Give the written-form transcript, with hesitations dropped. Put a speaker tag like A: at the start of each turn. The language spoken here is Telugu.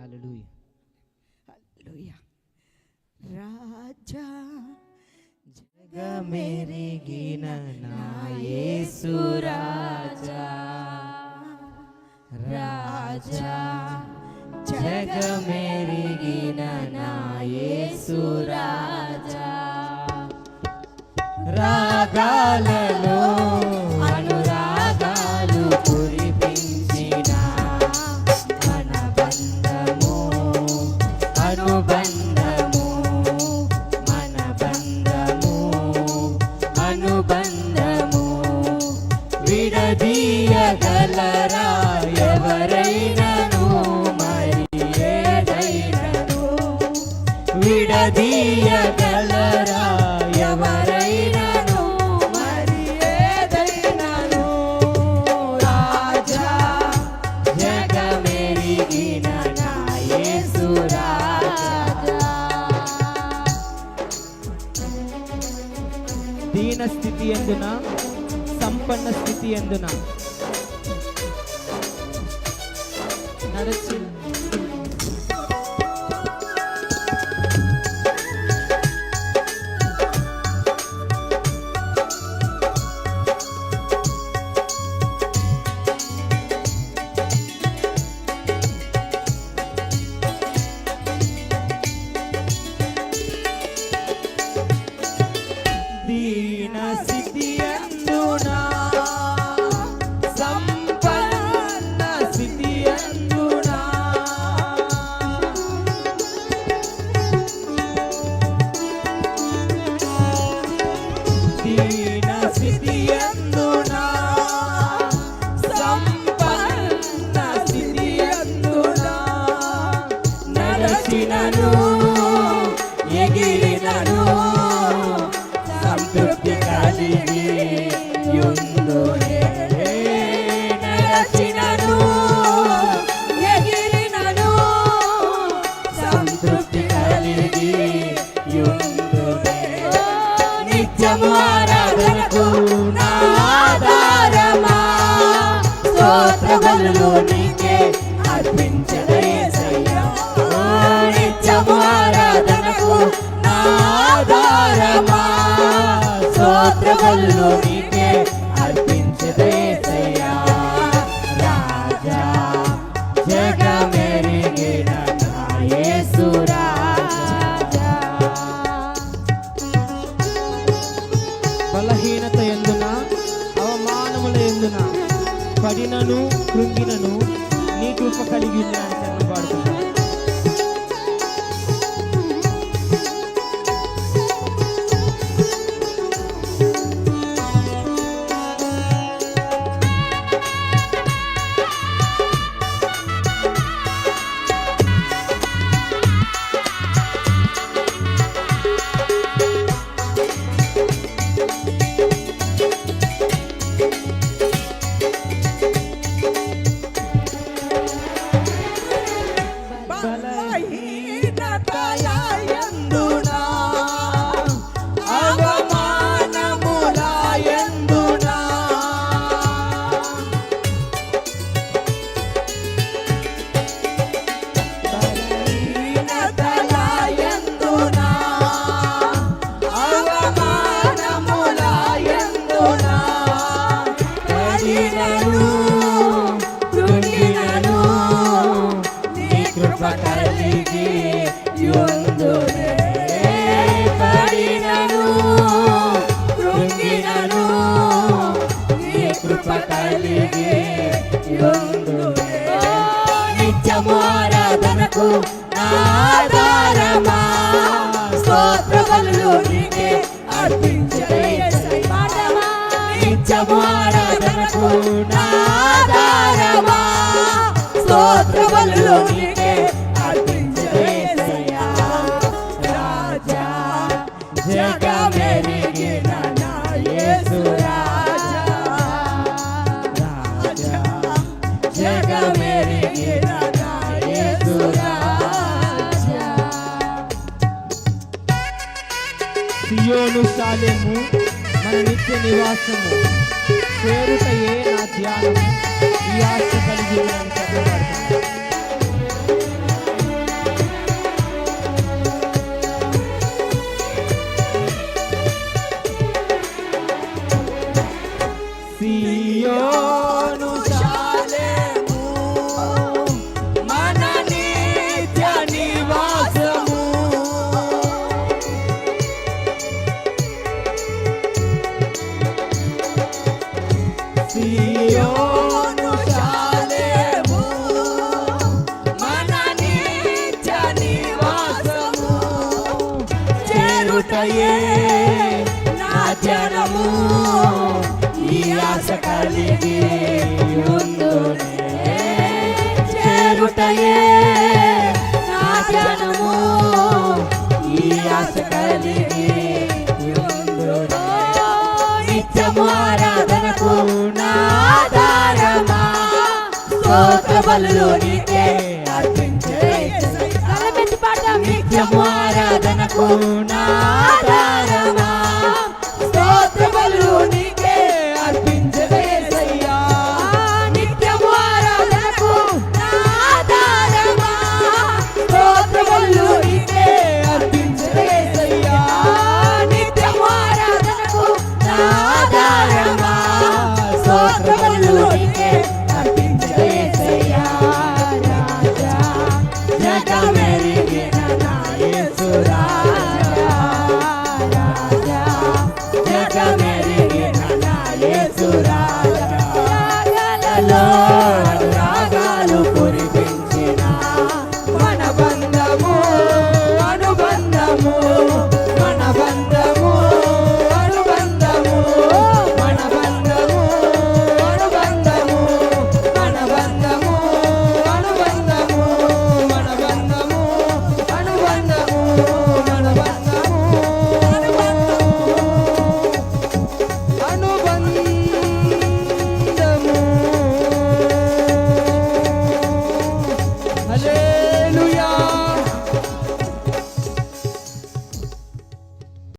A: హల్లెలూయా
B: హల్లెలూయా. రాజా జగమెరిగిన నా యేసు రాజా, రాజా జగమెరిగిన నా యేసు రాజా, రాగాలలో అనురాగాలు కురిపించిన మన బంధము, అనుబంధము, మన బంధము, అనుబంధము విడదీయగలరా ఎవరైనను, మరి ఏదైనను విడదీయగలరా ఎవరైనను, మరి ఏదైనను. రాజా జగమెరిగిన నా యేసు రాజా.
A: దీన స్థితి ఎందున సంపన్న స్థితి ఎందున నడచి దీన స్థితి ఎందునా సంపన్న స్థితి ఎందునా, దీన స్థితి ఎందునా సంపన్న స్థితి ఎందునా,
B: నడచినను ఎగిరినను సంతృప్తి కలిగి యుందునే, నడచినను ఎగిరినను సంతృప్తి కలిగి యుందునే. నిత్యము ఆరాధనకు నా ఆధారమా, స్తోత్ర బలులు నీకే అర్పించెదా యేసయ్యా. నిత్యము ఆరాధనకు నా ఆధారమా, స్తోత్ర బలులు నీకే అర్పించెదా యేసయ్యా. రాజా జగమెరిగిన నా యేసు రాజా.
A: బలహీనత ఎందున అవమానముల ఎందున పడినను కృంగినను నీ కృప కలిగి ఉన్నాను పాడుతున్నా.
B: నిత్యము ఆరాధనకు ఆధారమా, స్తోత్ర బలులు నీకే అర్పించెదా యేసయ్యా. నిత్యము ఆరాధనకు ఆధారమా, స్తోత్ర బలులు నీకే అర్పించెదా యేసయ్యా. రాజా జగమెరిగిన నా యేసు రాజా, రాజా జగమెరిగిన నా యేసు రాజా.
A: సియోను శాలెము మన నిత్య నివాసము, చేరుటయే నా ధ్యానము, ఈ ఆశ కలిగి ఉన్నాను చదవబడుతుంది. చేరుటయే
B: నా జనము ఈ ఆశ కలిగి ఉందునే చేరుటయే నా జనము ఈ ఆశ కలిగి ఉందునే నిత్యము ఆరాధనకు నా ఆధారమా స్తోత్ర బలులు నీకే అర్పించే యేసయ్యా. తలపెట్టి పాడదాం. నిత్యము ఆరాధనకు నా